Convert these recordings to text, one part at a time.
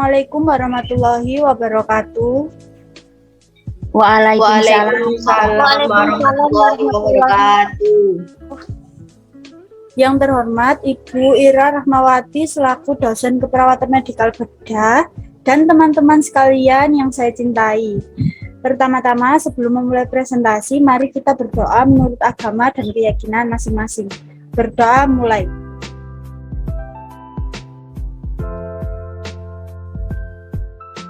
Assalamualaikum warahmatullahi wabarakatuh. Waalaikumsalam warahmatullahi wabarakatuh. Yang terhormat Ibu Ira Rahmawati selaku dosen keperawatan medikal bedah dan teman-teman sekalian yang saya cintai. Pertama-tama sebelum memulai presentasi, mari kita berdoa menurut agama dan keyakinan masing-masing. Berdoa mulai.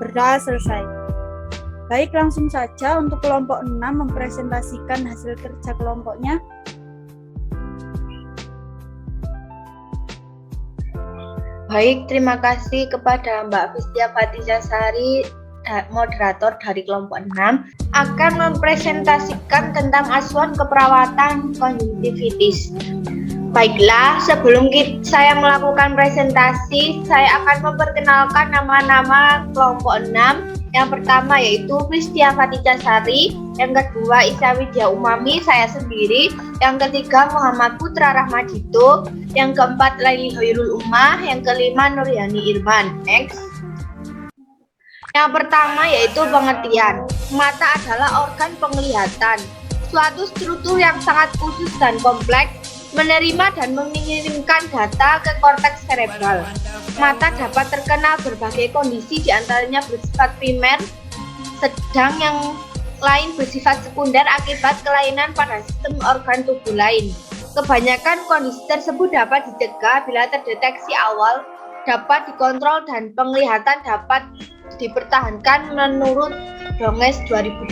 Berdoa selesai. Baik, langsung saja untuk kelompok 6 mempresentasikan hasil kerja kelompoknya. Baik, terima kasih kepada Mbak Fistia Fatisasari, moderator dari kelompok 6, akan mempresentasikan tentang asuhan keperawatan konjungtivitis. Baiklah, sebelum saya melakukan presentasi, saya akan memperkenalkan nama-nama kelompok 6. Yang pertama yaitu Fistia Fatisasari, yang kedua Isya Widya Umami, saya sendiri, yang ketiga Muhammad Putra Rahmadito, yang keempat Laili Hoirul Ummah, yang kelima Nuryani Irman. Next. Yang pertama yaitu pengertian. Mata adalah organ penglihatan, suatu struktur yang sangat khusus dan kompleks, menerima dan mengirimkan data ke korteks cerebral. Mata dapat terkena berbagai kondisi, diantaranya bersifat primer, sedang yang lain bersifat sekunder akibat kelainan pada sistem organ tubuh lain. Kebanyakan kondisi tersebut dapat dicegah bila terdeteksi awal, dapat dikontrol, dan penglihatan dapat dipertahankan menurut Donges 2012.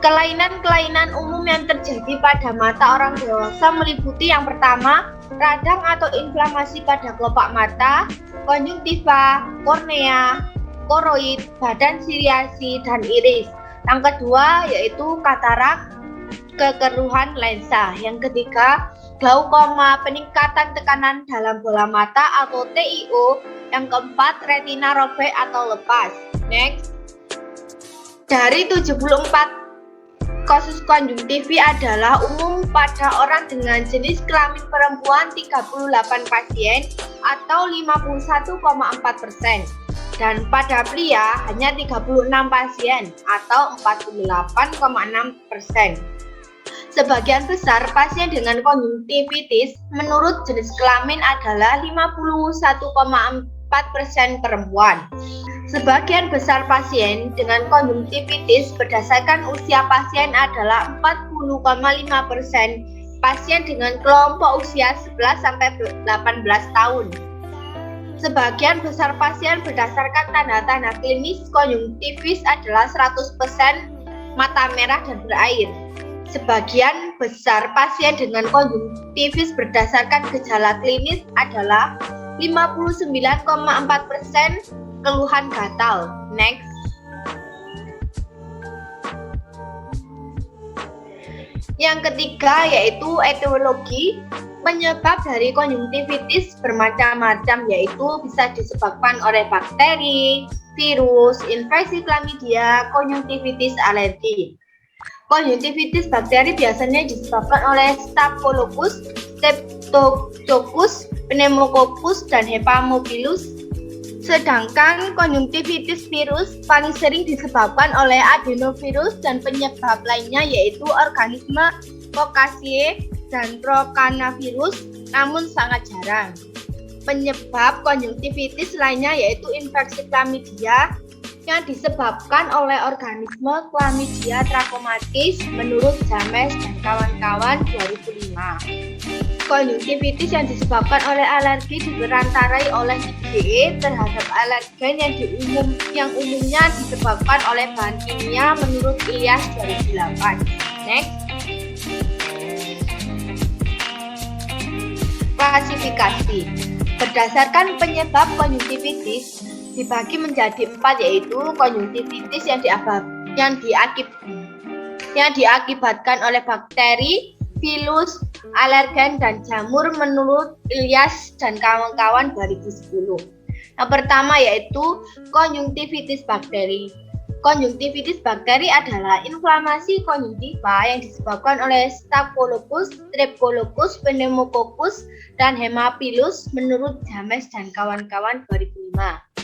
Kelainan-kelainan umum yang terjadi pada mata orang dewasa meliputi yang pertama, radang atau inflamasi pada kelopak mata, konjungtiva, kornea, koroid, badan siriasi, dan iris. Yang kedua yaitu katarak, kekeruhan lensa. Yang ketiga, glaukoma, peningkatan tekanan dalam bola mata atau TIO. Yang keempat, retina robek atau lepas. Next. Dari 74 kasus konjungtivi adalah umum pada orang dengan jenis kelamin perempuan 38 pasien atau 51,4%, dan pada pria hanya 36 pasien atau 48,6%. Sebagian besar pasien dengan konjungtivitis menurut jenis kelamin adalah 51,4% perempuan. Sebagian besar pasien dengan konjungtivitis berdasarkan usia pasien adalah 40,5%, pasien dengan kelompok usia 11-18 tahun. Sebagian besar pasien berdasarkan tanda-tanda klinis konjungtivis adalah 100% mata merah dan berair. Sebagian besar pasien dengan konjungtivis berdasarkan gejala klinis adalah 59,4% keluhan gatal. Next. Yang ketiga yaitu etiologi. Penyebab dari konjungtivitis bermacam-macam, yaitu bisa disebabkan oleh bakteri, virus, infeksi chlamydia, konjungtivitis, alergi. Konjungtivitis bakteri biasanya disebabkan oleh Staphylococcus, Streptococcus, Pneumococcus, dan Haemophilus. Sedangkan konjungtivitis virus paling sering disebabkan oleh adenovirus, dan penyebab lainnya yaitu organisme Focacciae dan Procanavirus, namun sangat jarang. Penyebab konjungtivitis lainnya yaitu infeksi chlamydia yang disebabkan oleh organisme Chlamydia trachomatis menurut James dan kawan-kawan 2005. Konjungtivitis yang disebabkan oleh alergi diperantarai oleh IgE terhadap alergen yang umumnya disebabkan oleh bahan kimia menurut Ilyas 2008. Next. Klasifikasi. Berdasarkan penyebab konjungtivitis dibagi menjadi 4, yaitu konjungtivitis yang diakibatkan oleh bakteri, virus, alergen, dan jamur menurut Ilyas dan kawan-kawan 2010. Yang pertama yaitu konjungtivitis bakteri. Konjungtivitis bakteri adalah inflamasi konjungtiva yang disebabkan oleh Staphylococcus, Streptococcus, Pneumococcus, dan Haemophilus menurut James dan kawan-kawan 2005.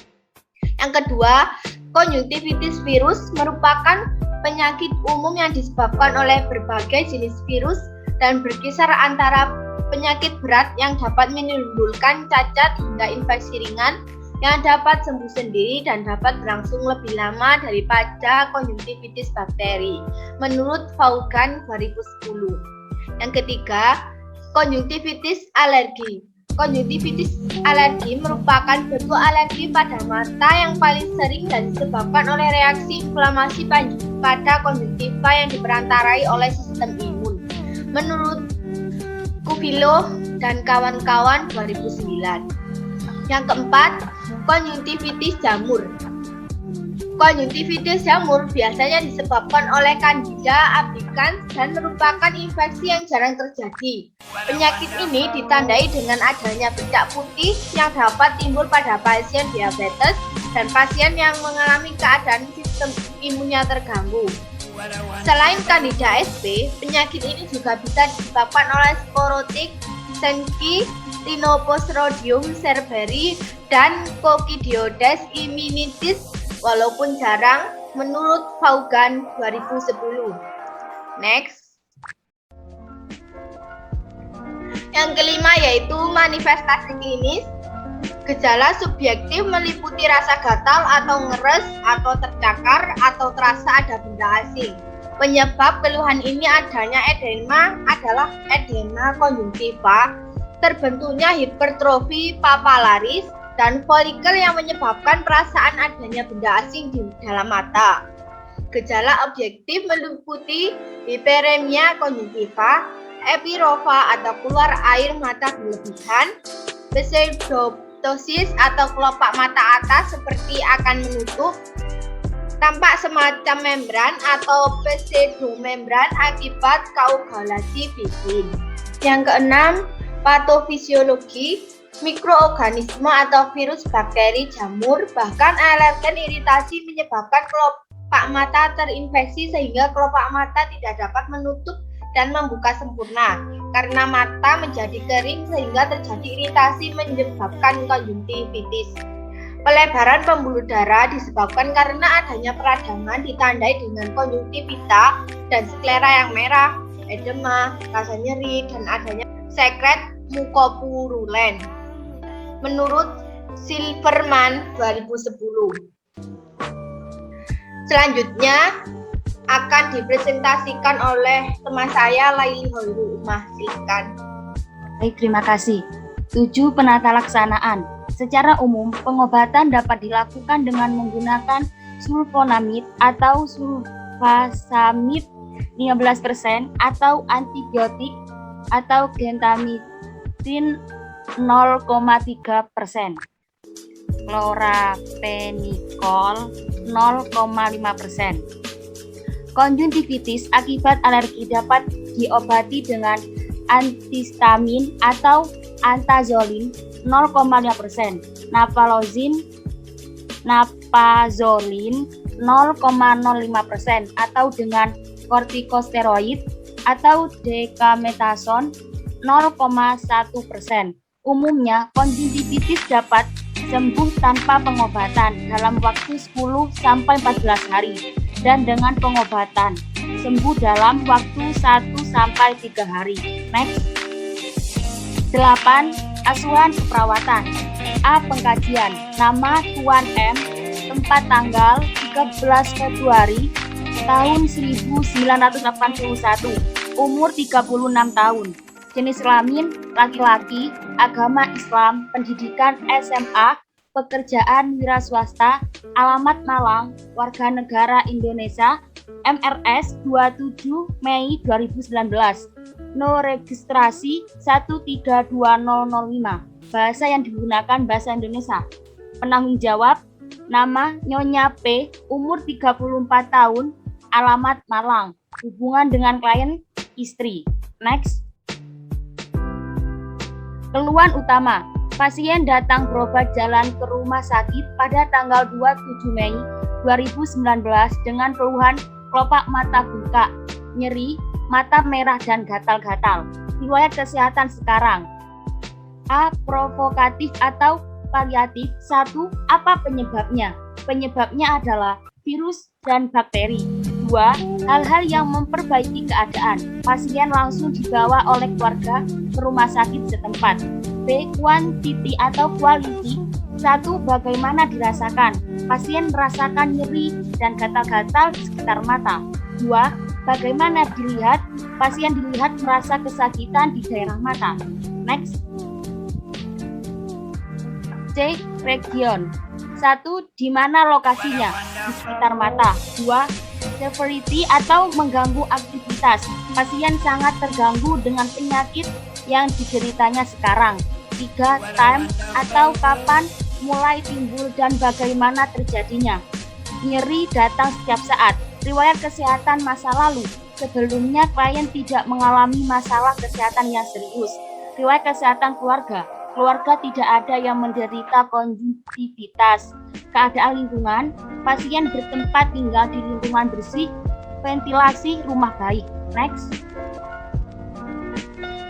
Yang kedua, konjungtivitis virus merupakan penyakit umum yang disebabkan oleh berbagai jenis virus dan berkisar antara penyakit berat yang dapat menimbulkan cacat hingga infeksi ringan yang dapat sembuh sendiri dan dapat berlangsung lebih lama daripada konjungtivitis bakteri, menurut Vaughan 2010. Yang ketiga, konjungtivitis alergi. Konjungtivitis alergi merupakan bentuk alergi pada mata yang paling sering dan disebabkan oleh reaksi inflamasi pada konjungtiva yang diperantarai oleh sistem imun, menurut Cuvillo dan kawan-kawan 2009. Yang keempat, konjungtivitis jamur. Konjungtivitis jamur biasanya disebabkan oleh Candida albicans dan merupakan infeksi yang jarang terjadi. Penyakit ini ditandai dengan adanya bercak putih yang dapat timbul pada pasien diabetes dan pasien yang mengalami keadaan sistem imunnya terganggu. Selain Candida sp, penyakit ini juga bisa disebabkan oleh sporotik, Schenck, Rhinopostrodium cerberi, dan Coccidioides iminitis, walaupun jarang, menurut Vaughan 2010. Next. Yang kelima yaitu manifestasi klinis. Gejala subjektif meliputi rasa gatal atau ngeres atau tercakar atau terasa ada benda asing. Penyebab keluhan ini adalah edema konjungtiva, terbentuknya hipertrofi papilaris, dan folikel yang menyebabkan perasaan adanya benda asing di dalam mata. Gejala objektif meliputi hiperemia konjungtiva, epirofa atau keluar air mata berlebihan, pseudoptosis atau kelopak mata atas seperti akan menutup, tampak semacam membran atau pseudomembran akibat koagulasi bikin. Yang keenam, patofisiologi. Mikroorganisme atau virus, bakteri, jamur, bahkan alergen iritasi menyebabkan kelopak mata terinfeksi sehingga kelopak mata tidak dapat menutup dan membuka sempurna. Karena mata menjadi kering sehingga terjadi iritasi menyebabkan konjungtivitis. Pelebaran pembuluh darah disebabkan karena adanya peradangan ditandai dengan konjungtivita dan sklera yang merah, edema, rasa nyeri, dan adanya sekret mukopurulen, menurut Silverman 2010. Selanjutnya akan dipresentasikan oleh teman saya Laili Hoirul Umah. Silakan. Baik, terima kasih. 7. Penata laksanaan. Secara umum, pengobatan dapat dilakukan dengan menggunakan sulfonamid atau sulfasamid 15% atau antibiotik atau gentamicin 0,3%, chloraphenicol 0,5%. Konjungtivitis akibat alergi dapat diobati dengan antihistamin atau antazolin 0,5%, napazolin 0,05% atau dengan kortikosteroid atau dexamethasone 0,1%. Umumnya, konjungtivitis dapat sembuh tanpa pengobatan dalam waktu 10-14 hari dan dengan pengobatan sembuh dalam waktu 1-3 hari. Next. 8. Asuhan keperawatan. A. Pengkajian. Nama Tuan M. Tempat tanggal 13 Februari tahun 1981. Umur 36 tahun. Jenis kelamin laki-laki, agama Islam, pendidikan SMA, pekerjaan wira swasta, alamat Malang, warga negara Indonesia, MRS 27 Mei 2019. No registrasi 132005. Bahasa yang digunakan bahasa Indonesia. Penanggung jawab nama Nyonya P, umur 34 tahun, alamat Malang. Hubungan dengan klien istri. Next. Keluhan utama. Pasien datang berobat jalan ke rumah sakit pada tanggal 27 Mei 2019 dengan keluhan kelopak mata bengkak, nyeri, mata merah dan gatal-gatal. Riwayat kesehatan sekarang. A. Provokatif atau paliatif. 1. Apa penyebabnya? Penyebabnya adalah virus dan bakteri. 2. Hal-hal yang memperbaiki keadaan. Pasien langsung dibawa oleh keluarga ke rumah sakit setempat. B. Quantity atau quality. 1. Bagaimana dirasakan. Pasien merasakan nyeri dan gatal-gatal di sekitar mata. 2. Bagaimana dilihat. Pasien dilihat merasa kesakitan di daerah mata. Next. C. Region. 1. Di mana lokasinya? Di sekitar mata. 2. Severity atau mengganggu aktivitas. Pasien sangat terganggu dengan penyakit yang dideritanya sekarang. 3. Time atau kapan mulai timbul dan bagaimana terjadinya. Nyeri datang setiap saat. Riwayat kesehatan masa lalu. Sebelumnya klien tidak mengalami masalah kesehatan yang serius. Riwayat kesehatan keluarga. Keluarga tidak ada yang menderita konjungtivitas. Keadaan lingkungan, pasien bertempat tinggal di lingkungan bersih, ventilasi rumah baik. Next.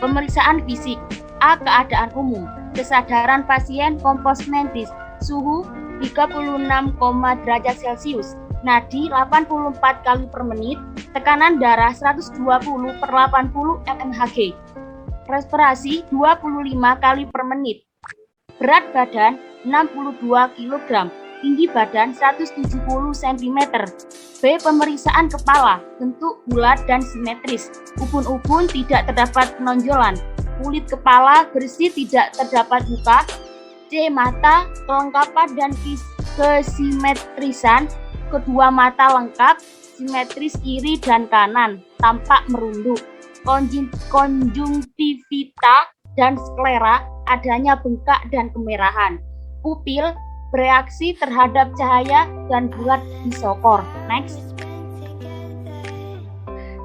Pemeriksaan fisik. A. Keadaan umum. Kesadaran pasien kompos mentis. Suhu 36, derajat Celcius. Nadi 84 kali per menit. Tekanan darah 120/80 mmHg. Respirasi 25 kali per menit. Berat badan 62 kg. Tinggi badan 170 cm. B. Pemeriksaan kepala. Bentuk bulat dan simetris. Ubun-ubun tidak terdapat penonjolan. Kulit kepala bersih, tidak terdapat luka. C. Mata, kelengkapan dan kesimetrisan. Kedua mata lengkap, simetris kiri dan kanan, tampak merunduk. Konjungtivita dan sklera, adanya bengkak dan kemerahan. Pupil bereaksi terhadap cahaya dan bulat disokor. Next.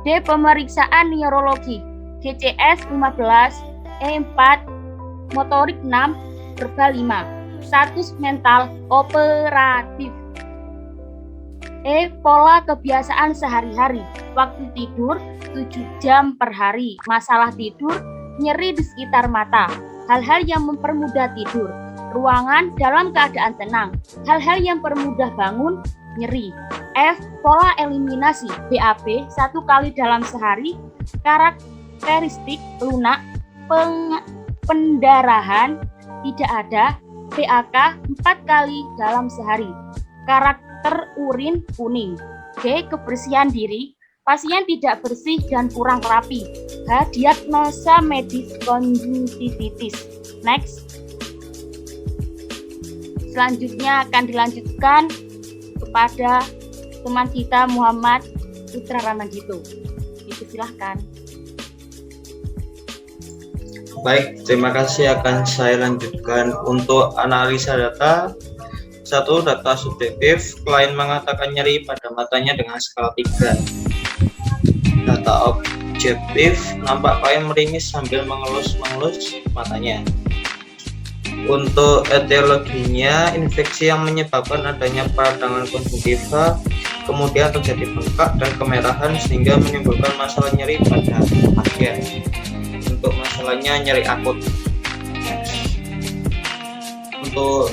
D. Pemeriksaan neurologi. GCS 15, E4, motorik 6, verbal 5. Status mental operatif. E. Pola kebiasaan sehari-hari. Waktu tidur 7 jam per hari. Masalah tidur, nyeri di sekitar mata. Hal-hal yang mempermudah tidur. Ruangan dalam keadaan tenang. Hal-hal yang mempermudah bangun, nyeri. F. Pola eliminasi. BAB 1 kali dalam sehari. Karakteristik lunak. Pendarahan tidak ada. PAK 4 kali dalam sehari. Karakter urin kuning. D. Kebersihan diri. Pasien tidak bersih dan kurang rapi. H. Diagnosa medis konjungtivitis. Next. Selanjutnya akan dilanjutkan kepada teman kita Muhammad Putra Ramadito. Silahkan. Baik, terima kasih. Akan saya lanjutkan untuk analisa data. 1. Data subjektif, klien mengatakan nyeri pada matanya dengan skala 3. Data objektif, nampak klien meringis sambil mengelus-mengelus matanya. Untuk etiologinya, infeksi yang menyebabkan adanya peradangan konjungtiva, kemudian terjadi bengkak dan kemerahan sehingga menimbulkan masalah nyeri pada pasien. Untuk masalahnya nyeri akut. Untuk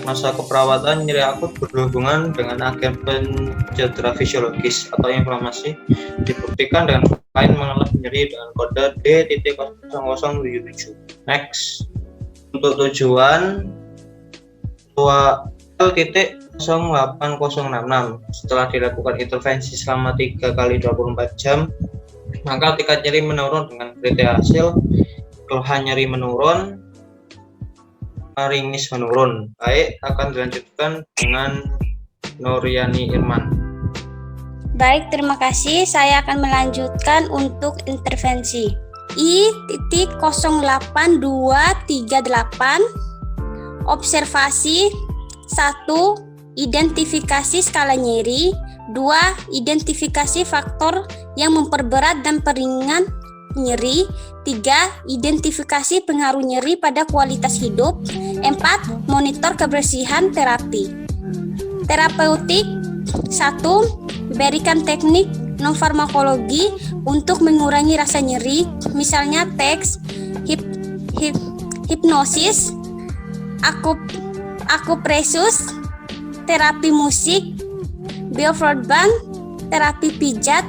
masa keperawatan, nyeri akut berhubungan dengan agen pencedera fisiologis atau inflamasi, dibuktikan dengan klien mengalami nyeri dengan kode D.0077. Next. Untuk tujuan L.0866 setelah dilakukan intervensi selama 3 kali 24 jam, maka tingkat nyeri menurun dengan kriteria hasil keluhan nyeri menurun, ringis menurun. Baik, akan dilanjutkan dengan Nuriani Irman. Baik, terima kasih. Saya akan melanjutkan untuk intervensi. I.08238 observasi. 1. Identifikasi skala nyeri. 2. Identifikasi faktor yang memperberat dan peringan nyeri. 3. Identifikasi pengaruh nyeri pada kualitas hidup. 4. Monitor kebersihan terapi. Terapeutik. 1. Berikan teknik non-farmakologi untuk mengurangi rasa nyeri, misalnya teks, hipnosis, akupresus, terapi musik, biofeedback, terapi pijat,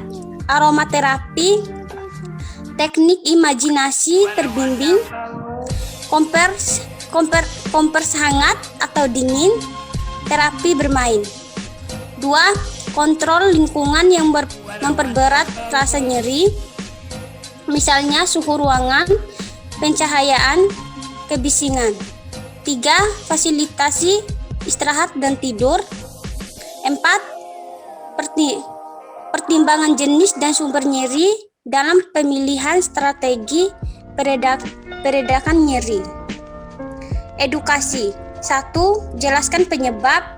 aromaterapi, teknik imajinasi terbimbing, kompers hangat atau dingin, terapi bermain. 2. Kontrol lingkungan yang memperberat rasa nyeri, misalnya suhu ruangan, pencahayaan, kebisingan. 3. Fasilitasi istirahat dan tidur. 4. Pertimbangan jenis dan sumber nyeri dalam pemilihan strategi peredakan nyeri. Edukasi. 1. Jelaskan penyebab,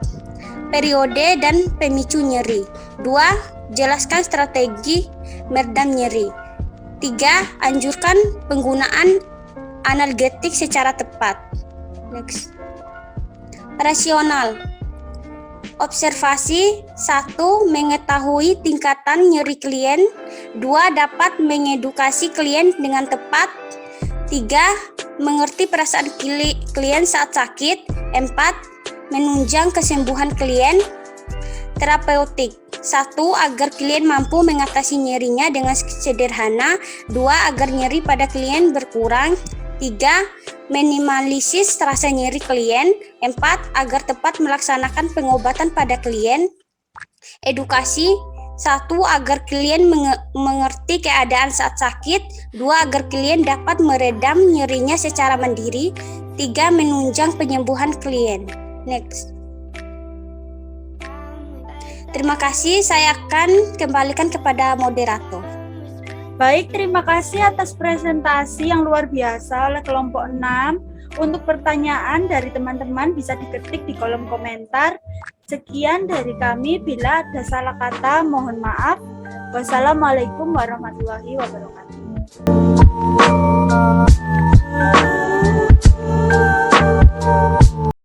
periode, dan pemicu nyeri. 2. Jelaskan strategi meredam nyeri. 3. Anjurkan penggunaan analgetik secara tepat. Next. Rasional. Observasi. 1. Mengetahui tingkatan nyeri klien. 2. Dapat mengedukasi klien dengan tepat. 3. Mengerti perasaan klien saat sakit. 4. Menunjang kesembuhan klien. Terapeutik. 1. Agar klien mampu mengatasi nyerinya dengan sederhana. 2. Agar nyeri pada klien berkurang. 3. Minimalisis rasa nyeri klien. 4. Agar tepat melaksanakan pengobatan pada klien. Edukasi. 1. Agar klien mengerti keadaan saat sakit. 2. Agar klien dapat meredam nyerinya secara mandiri. 3. Menunjang penyembuhan klien. Next. Terima kasih, saya akan kembalikan kepada moderator. Baik, terima kasih atas presentasi yang luar biasa oleh kelompok 6. Untuk pertanyaan dari teman-teman bisa diketik di kolom komentar. Sekian dari kami, bila ada salah kata mohon maaf. Wassalamualaikum warahmatullahi wabarakatuh.